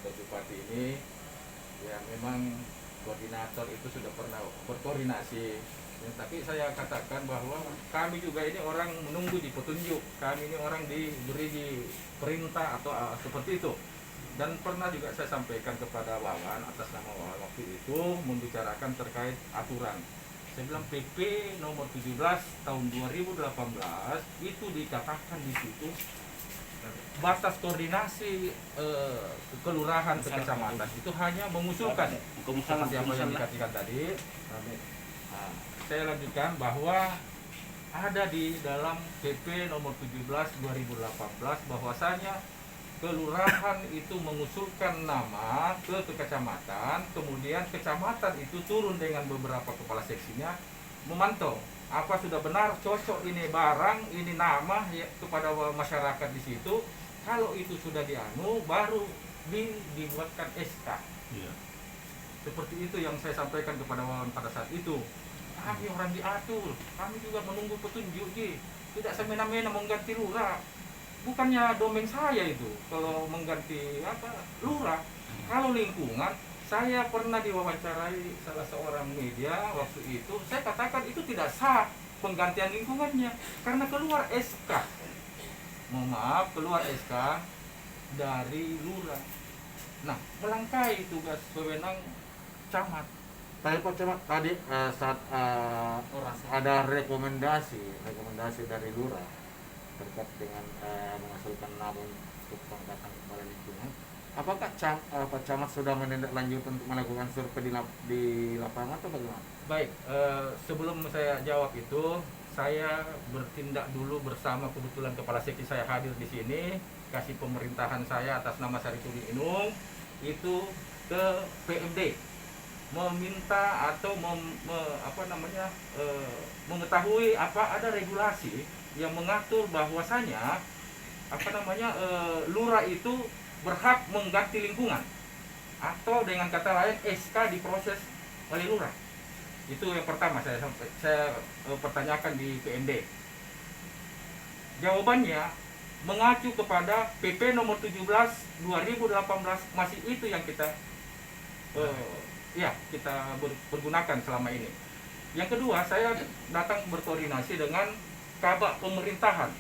atau bupati ini ya memang koordinator itu sudah pernah berkoordinasi. Ya, tapi saya katakan bahwa kami juga ini orang menunggu di petunjuk, kami ini orang diberi di perintah atau seperti itu. Dan pernah juga saya sampaikan kepada Wawan atas nama Wawan waktu itu membicarakan terkait aturan. Saya bilang PP nomor 17 tahun 2018 itu dikatakan di situ batas koordinasi kelurahan ke kecamatan itu hanya mengusulkan seperti apa yang dikatakan tadi. Nah, saya lanjutkan bahwa ada di dalam PP nomor 17 2018 bahwasanya kelurahan itu mengusulkan nama ke kecamatan, kemudian kecamatan itu turun dengan beberapa kepala seksinya memantau apa sudah benar cocok ini barang ini nama ya, kepada masyarakat di situ. Kalau itu sudah dianu baru dibuatkan SK. Iya. Seperti itu yang saya sampaikan kepada Wawan pada saat itu. Kami orang diatur, kami juga menunggu petunjuk ji. Tidak semena-mena mengganti lurah. Bukannya domain saya itu kalau mengganti lurah. Kalau lingkungan, saya pernah diwawancarai salah seorang media waktu itu, saya katakan itu tidak sah penggantian lingkungannya karena keluar SK. Mohon maaf, keluar SK dari lurah. Nah, melangkahi tugas wewenang camat. Tapi Pak Camat tadi saat ada rekomendasi dari lurah terkait dengan mengusulkan nama untuk pengangkatan kepala lingkungan. Apakah Pak Camat sudah menindaklanjuti untuk melakukan survei di lapangan atau bagaimana? Baik, sebelum saya jawab itu, saya bertindak dulu bersama kebetulan kepala seksi saya hadir di sini, kasih pemerintahan saya atas nama Saritudin Inung itu ke PMD meminta atau mengetahui apa ada regulasi yang mengatur bahwasanya lurah itu berhak mengganti lingkungan atau dengan kata lain SK diproses oleh lurah. Itu yang pertama saya pertanyakan di PMD. Jawabannya mengacu kepada PP nomor 17 2018 masih itu yang kita pergunakan selama ini. Yang kedua, saya datang berkoordinasi dengan Kabak Pemerintahan.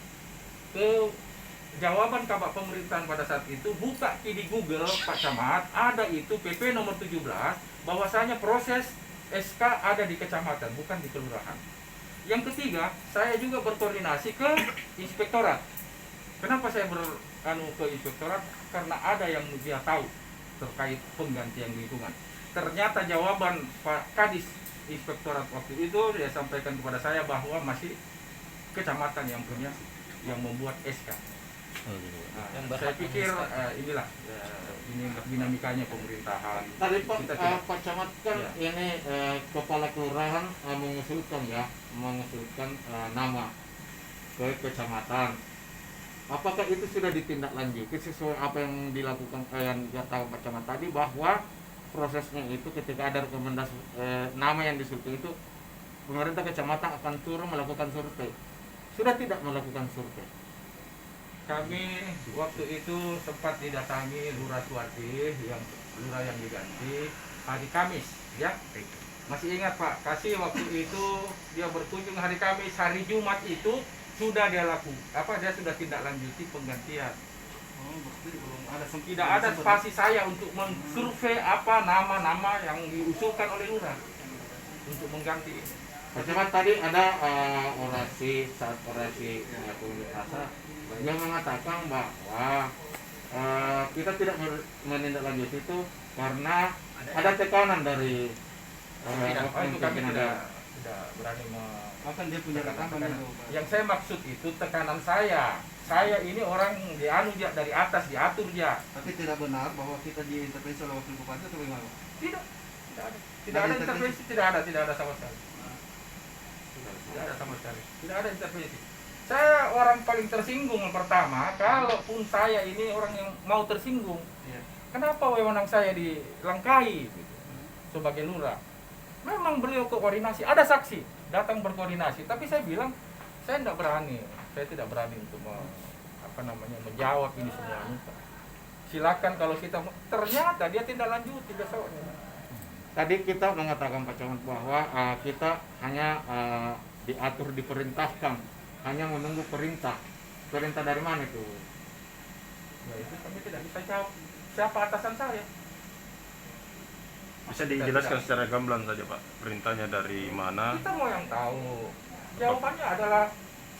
Jawaban Kabak Pemerintahan pada saat itu buka di Google Pak Camat, ada itu PP nomor 17 bahwasanya proses SK ada di kecamatan bukan di kelurahan. Yang ketiga, saya juga berkoordinasi ke inspektorat. Kenapa saya ke inspektorat? Karena ada yang dia tahu terkait penggantian lingkungan. Ternyata jawaban Pak Kadis inspektorat waktu itu dia sampaikan kepada saya bahwa masih kecamatan yang punya yang membuat SK. Nah, saya pikir inilah ini dinamikanya pemerintahan. Tadi Pak Camat kan ini kepala kelurahan mengusulkan nama ke kecamatan. Apakah itu sudah ditindaklanjuti sesuai apa yang dilakukan yang kata Pak Camat tadi bahwa prosesnya itu ketika ada rekomendasi nama yang disurvei itu pemerintah kecamatan akan turun melakukan survei. Sudah tidak melakukan survei. Kami waktu itu sempat didatangi Lurah Suwardi lurah yang diganti hari Kamis ya. Masih ingat Pak, kasih waktu itu dia berkunjung hari Kamis, hari Jumat itu sudah dia dia sudah tindak lanjuti penggantian. Tidak ada spasi saya untuk mensurvei apa nama-nama yang diusulkan oleh lurah untuk mengganti. Pak Camat tadi ada saat orasi komunitas yang mengatakan bahwa kita tidak menindaklanjuti itu karena ada tekanan dari itu kami tidak berani akan dia punya rekaman. Yang saya maksud itu tekanan saya ini orang dari atas diatur ya. Tapi tidak benar bahwa kita diintervensi oleh wakil bupati atau bagaimana? Tidak ada intervensi, tidak ada sama sekali. Tidak ada intervensi. Saya orang paling tersinggung pertama, kalaupun saya ini orang yang mau tersinggung, kenapa wewenang saya dilangkahi sebagai lurah? Memang beliau koordinasi, ada saksi datang berkoordinasi, tapi saya bilang saya tidak berani untuk menjawab ini semuanya. silakan kalau kita ternyata dia tindak lanjuti besoknya. Tadi kita mengatakan Pak Camat bahwa kita hanya diatur, diperintahkan, hanya menunggu perintah. Perintah dari mana itu? Ya itu kami tidak bisa jawab. Siapa atasan saya? Bisa dijelaskan secara gamblang saja Pak, perintahnya dari mana? Kita mau yang tahu. Jawabannya adalah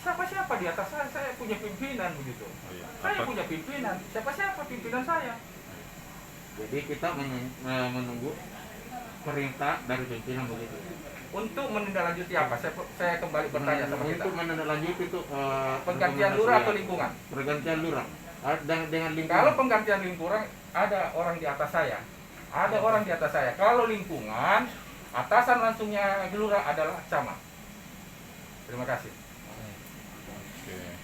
siapa-siapa di atas saya punya pimpinan begitu. Oh, iya. Saya Apa- punya pimpinan. Siapa-siapa pimpinan saya? Jadi kita menunggu perintah dari pimpinan begitu. Untuk menindaklanjuti apa? Saya kembali bertanya sama kita. Untuk menindaklanjuti itu Penggantian lurah atau lingkungan? Pergantian lurah. Dengan lingkungan. Kalau penggantian lingkungan ada orang di atas saya. Ada orang di atas saya. Kalau lingkungan, atasan langsungnya lurah adalah camat. Terima kasih.